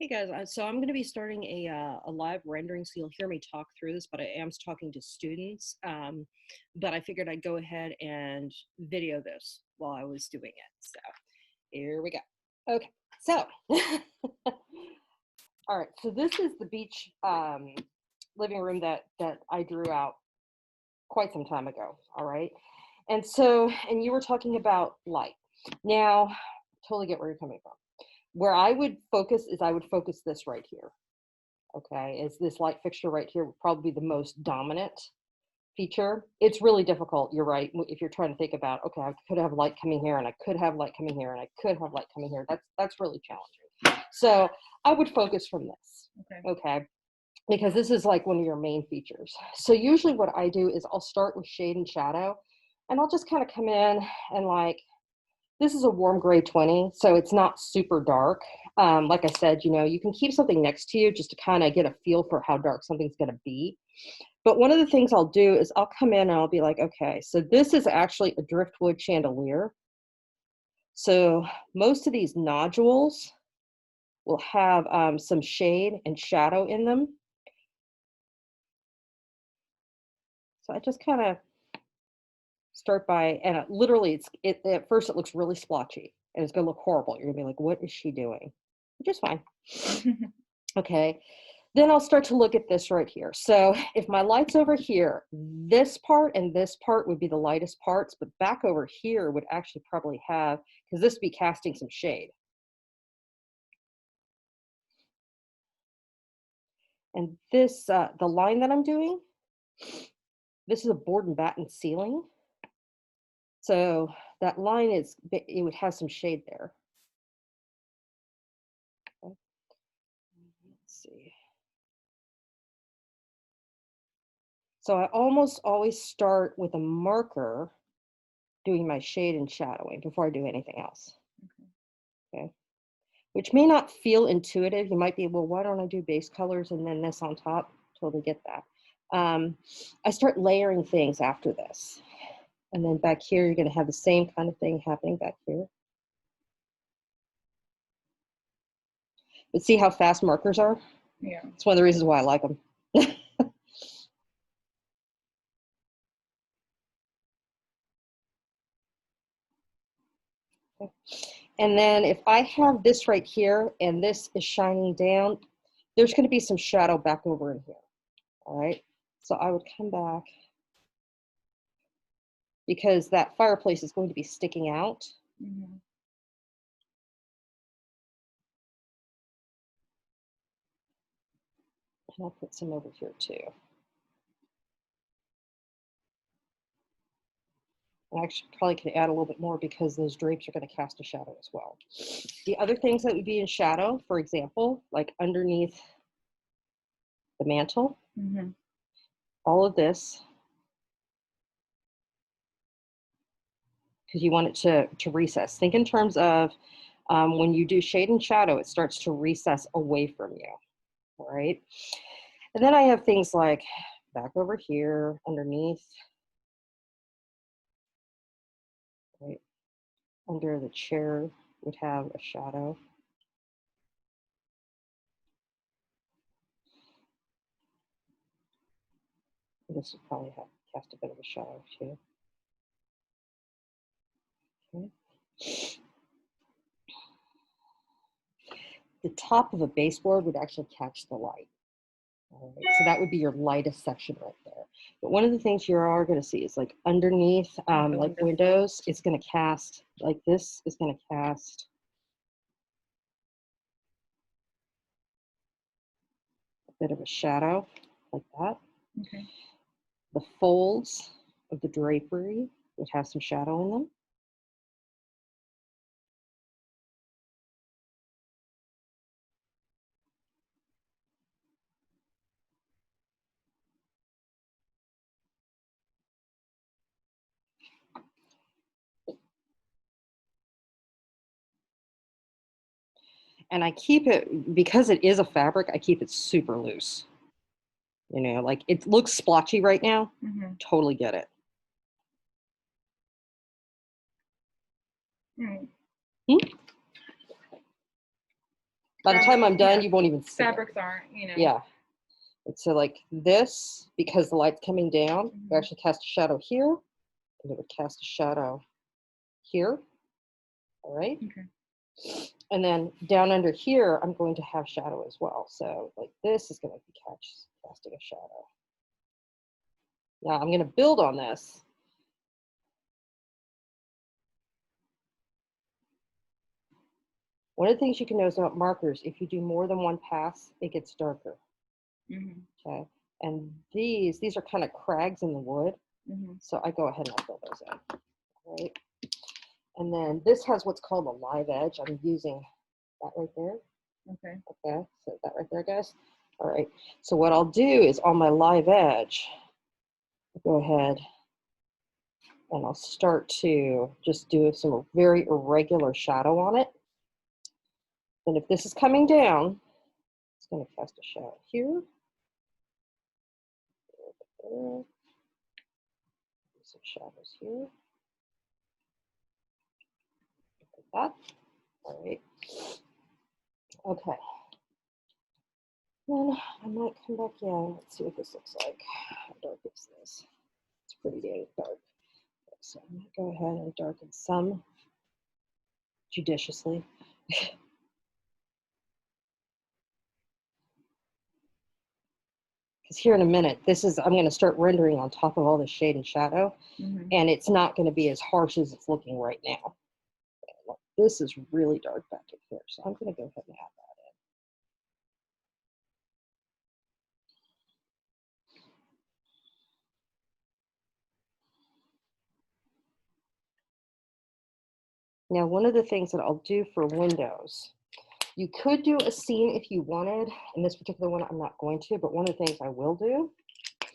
Hey guys, so I'm going to be starting a live rendering, so you'll hear me talk through this, but I am talking to students. But I figured I'd go ahead and video this while I was doing it. So here we go. Okay, so all right, so this is the beach living room that I drew out quite some time ago. All right, and you were talking about light. Now, totally get where you're coming from. Where I would focus is I would focus this right here. Okay, is this light fixture right here would probably be the most dominant feature. It's really difficult, you're right, if you're trying to think about, okay, I could have light coming here and I could have light coming here and I could have light coming here. That's really challenging. So I would focus from this. Okay, because this is like one of your main features. So usually what I do is I'll start with shade and shadow, and I'll just kind of come in and like, this is a warm gray 20, so it's not super dark. Like I said, you can keep something next to you just to kind of get a feel for how dark something's going to be. But one of the things I'll do is I'll come in and I'll be like, okay, so this is actually a driftwood chandelier. So most of these nodules will have some shade and shadow in them. So I just kind of start by, and literally, at first it looks really splotchy and it's going to look horrible. You're going to be like, what is she doing? Which is fine. Okay. Then I'll start to look at this right here. So if my light's over here, this part and this part would be the lightest parts, but back over here would actually probably have, because this would be casting some shade. And this, the line that I'm doing, this is a board and batten ceiling. So that line it would have some shade there. Okay. Let's see. So I almost always start with a marker doing my shade and shadowing before I do anything else. Okay. Which may not feel intuitive. You might be, well, why don't I do base colors and then this on top? Totally get that. I start layering things after this. And then back here, you're going to have the same kind of thing happening back here. But see how fast markers are? Yeah. It's one of the reasons why I like them. Okay. And then if I have this right here and this is shining down, there's going to be some shadow back over in here. All right. So I would come back because that fireplace is going to be sticking out. Mm-hmm. And I'll put some over here too. I actually probably could add a little bit more because those drapes are going to cast a shadow as well. The other things that would be in shadow, for example, like underneath the mantle, all of this, because you want it to recess. Think in terms of when you do shade and shadow, it starts to recess away from you, all right? And then I have things like back over here, underneath, right? Under the chair would have a shadow. This would probably have cast a bit of a shadow too. Okay. The top of a baseboard would actually catch the light. All right, so that would be your lightest section right there. But one of the things you are going to see is like underneath, like windows, it's going to cast, like this is going to cast a bit of a shadow like that. Okay. The folds of the drapery would have some shadow in them. And I keep it, because it is a fabric, I keep it super loose. You know, like it looks splotchy right now. Totally get it. Right. By the time I'm done, yeah, you won't even see fabrics aren't, you know. Yeah. And so like this, because the light's coming down, we Mhm. actually cast a shadow here, and it would cast a shadow here. All right. Okay. And then down under here, I'm going to have shadow as well. So like this is going to be casting a shadow. Now I'm going to build on this. One of the things you can notice about markers, if you do more than one pass, it gets darker. Mm-hmm. Okay. And these are kind of crags in the wood. Mm-hmm. So I go ahead and I fill those in. All right. And then this has what's called a live edge. I'm using that right there. Okay. Okay, so that right there, guys. All right, so what I'll do is on my live edge, I'll go ahead and I'll start to just do some very irregular shadow on it. And if this is coming down, it's going to cast a shadow here. There. Some shadows here. Like that. All right. Okay. Then I might come back in. Let's see what this looks like. How dark is this? It's pretty dang dark. Okay, so I'm going to go ahead and darken some judiciously. Because here in a minute, I'm going to start rendering on top of all the shade and shadow, and it's not going to be as harsh as it's looking right now. This is really dark back in here, so I'm going to go ahead and add that in. Now, one of the things that I'll do for windows, you could do a scene if you wanted. In this particular one, I'm not going to, but one of the things I will do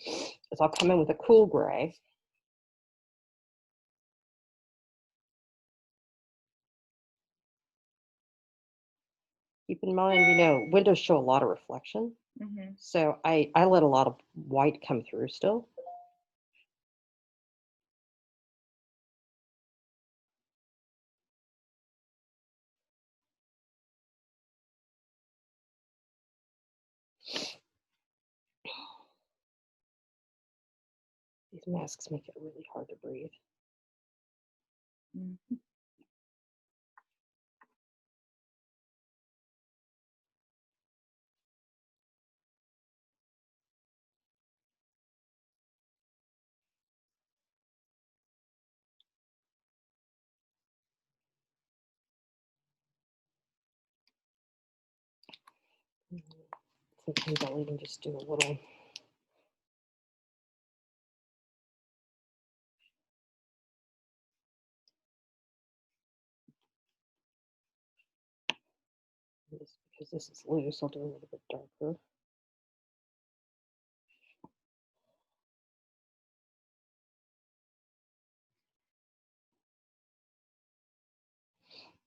is I'll come in with a cool gray. Keep in mind, you know, windows show a lot of reflection. So I let a lot of white come through still. These masks make it really hard to breathe. Mm-hmm. Sometimes I'll even just do a little. Just because this is loose, I'll do a little bit darker.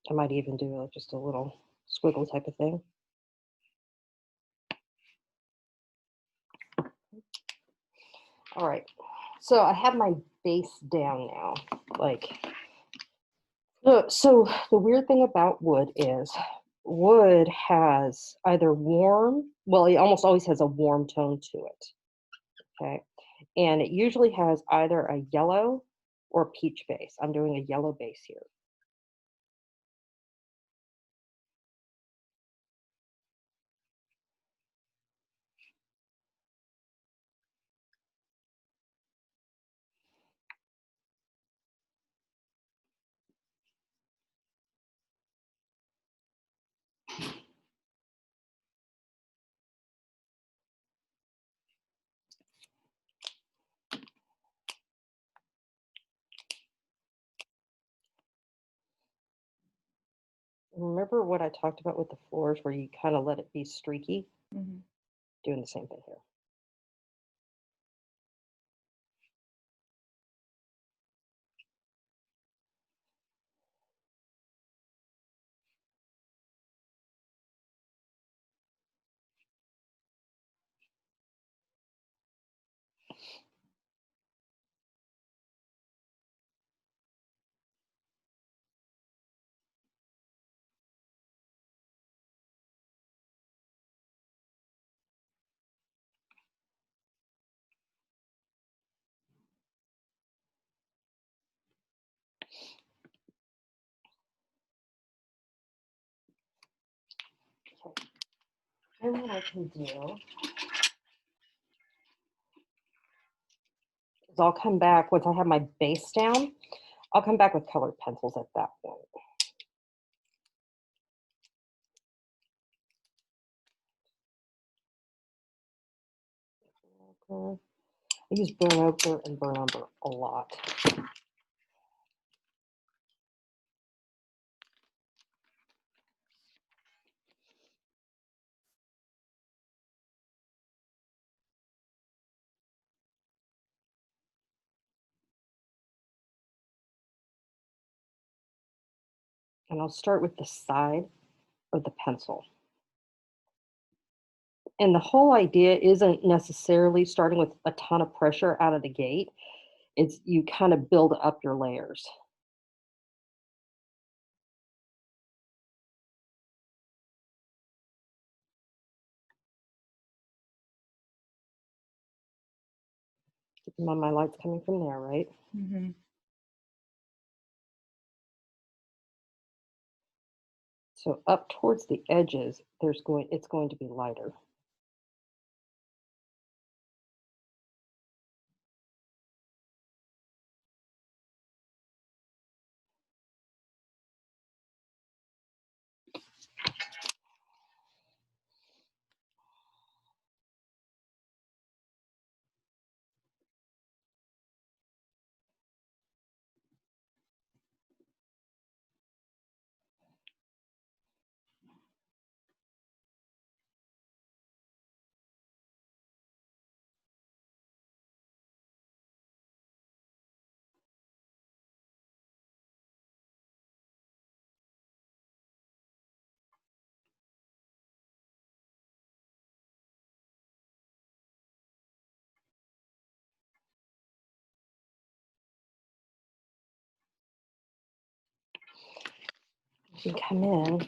I might even do like just a little squiggle type of thing. All right, so I have my base down now. Like, so the weird thing about wood is wood has either warm, well, it almost always has a warm tone to it. Okay, and it usually has either a yellow or peach base. I'm doing a yellow base here. Remember what I talked about with the floors where you kind of let it be streaky? Doing the same thing here. And what I can do is I'll come back once I have my base down. I'll come back with colored pencils at that point. I use burn ochre and burn umber a lot. And I'll start with the side of the pencil. And the whole idea isn't necessarily starting with a ton of pressure out of the gate. It's you kind of build up your layers. Keep in mind my light's coming from there, right? Mm-hmm. So up towards the edges, it's going to be lighter. You can come in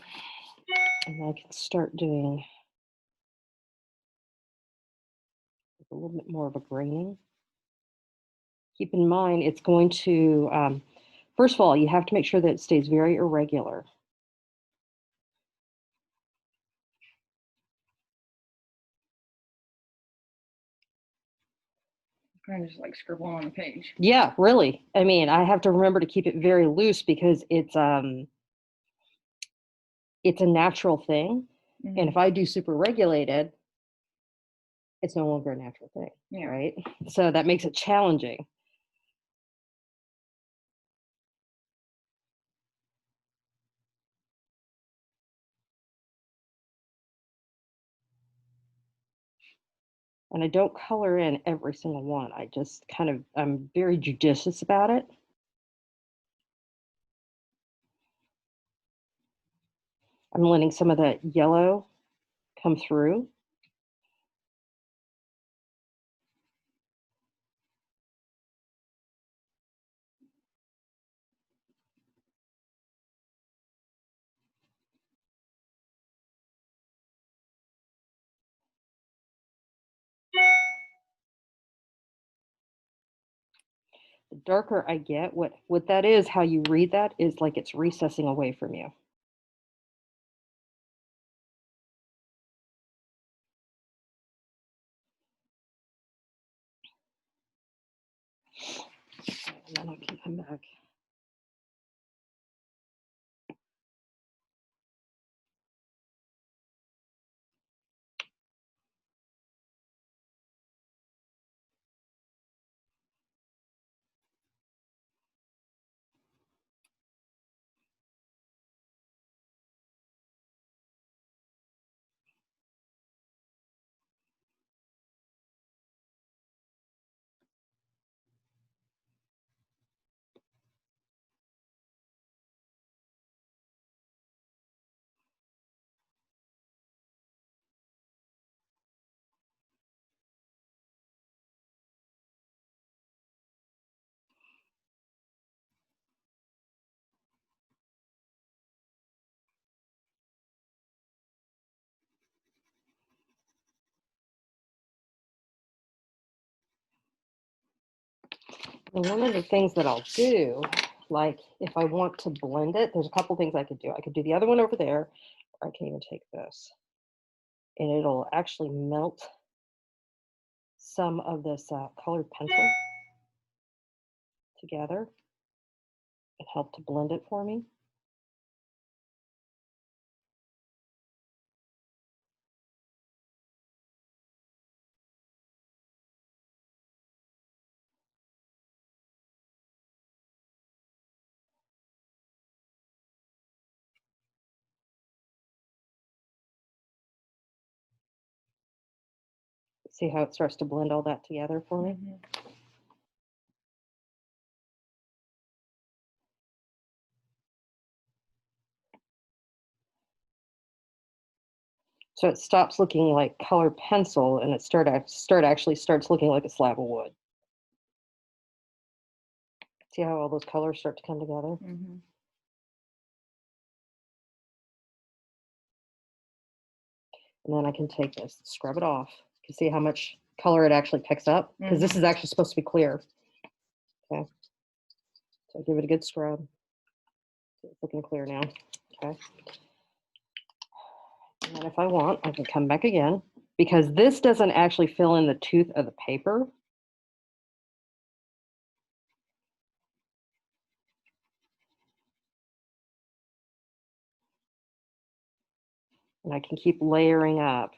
and I can start doing a little bit more of a graining. Keep in mind, it's going to, first of all, you have to make sure that it stays very irregular. Kind of just like scribbling on the page. Yeah, really. I mean, I have to remember to keep it very loose because it's a natural thing. Mm-hmm. And if I do super regulated, it's no longer a natural thing, Yeah. right? So that makes it challenging. And I don't color in every single one. I just I'm very judicious about it. I'm letting some of that yellow come through. The darker I get, what that is, how you read that is like it's recessing away from you. And then I can come back. And one of the things that I'll do, like if I want to blend it, there's a couple things I could do. I could do the other one over there, or I can even take this and it'll actually melt some of this colored pencil together and help to blend it for me. See how it starts to blend all that together for me? So it stops looking like colored pencil and it actually starts looking like a slab of wood. See how all those colors start to come together? And then I can take this, scrub it off. You can see how much color it actually picks up, because this is actually supposed to be clear. Okay. So give it a good scrub. It's looking clear now. Okay. And then if I want, I can come back again, because this doesn't actually fill in the tooth of the paper. And I can keep layering up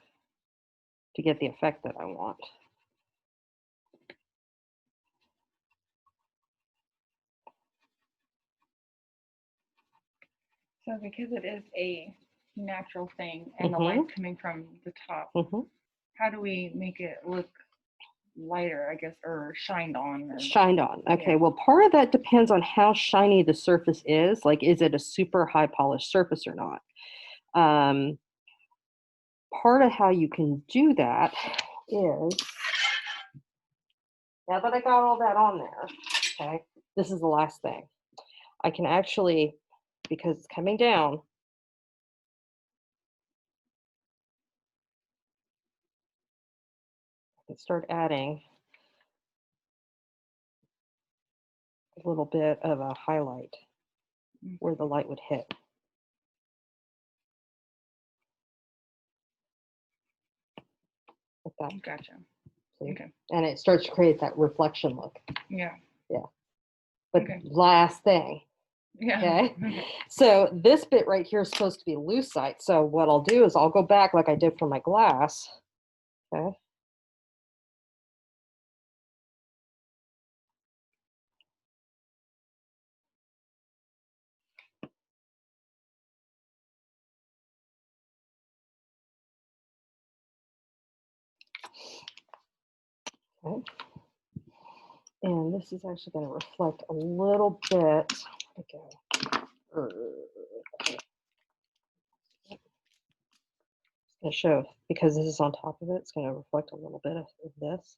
to get the effect that I want. So because it is a natural thing and the light's coming from the top, how do we make it look lighter, I guess, or shined on? Shined on. Okay, well, part of that depends on how shiny the surface is. Like, is it a super high polished surface or not? Part of how you can do that is, now that I got all that on there, okay, this is the last thing. I can actually, because it's coming down, I can start adding a little bit of a highlight where the light would hit. Like that. Gotcha. See? Okay. And it starts to create that reflection look. Yeah. Yeah. But last thing. Yeah. Okay. So this bit right here is supposed to be lucite. So what I'll do is I'll go back like I did for my glass. Okay. Okay. And this is actually going to reflect a little bit. Okay. It's going to show, because this is on top of it, it's going to reflect a little bit of this.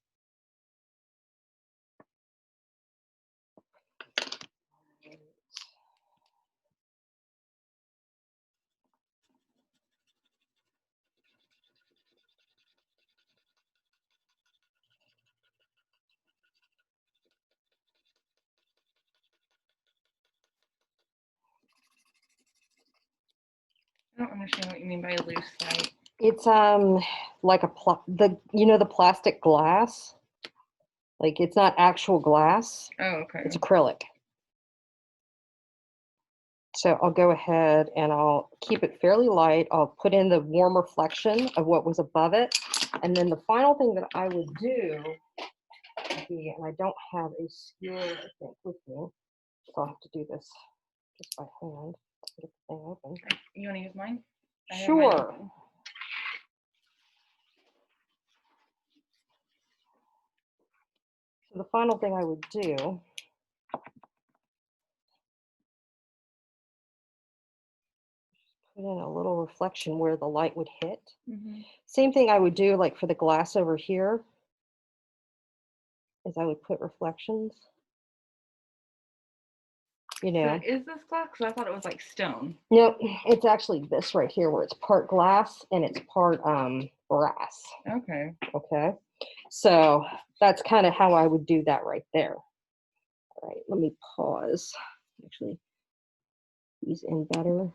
I don't understand what you mean by loose light. It's like the plastic glass. Like, it's not actual glass. Oh, okay. It's acrylic. So I'll go ahead and I'll keep it fairly light. I'll put in the warm reflection of what was above it. And then the final thing that I would do, and I don't have a skewer, I think, with me, so I'll have to do this just by hand. Get the thing open. You want to use mine? Sure. So the final thing I would do put in a little reflection where the light would hit. Same thing I would do like for the glass over here, is I would put reflections. You know. So is this glass? Because I thought it was like stone. No, it's actually this right here where it's part glass and it's part brass. Okay. Okay. So that's kind of how I would do that right there. All right, let me pause. Actually, these in better.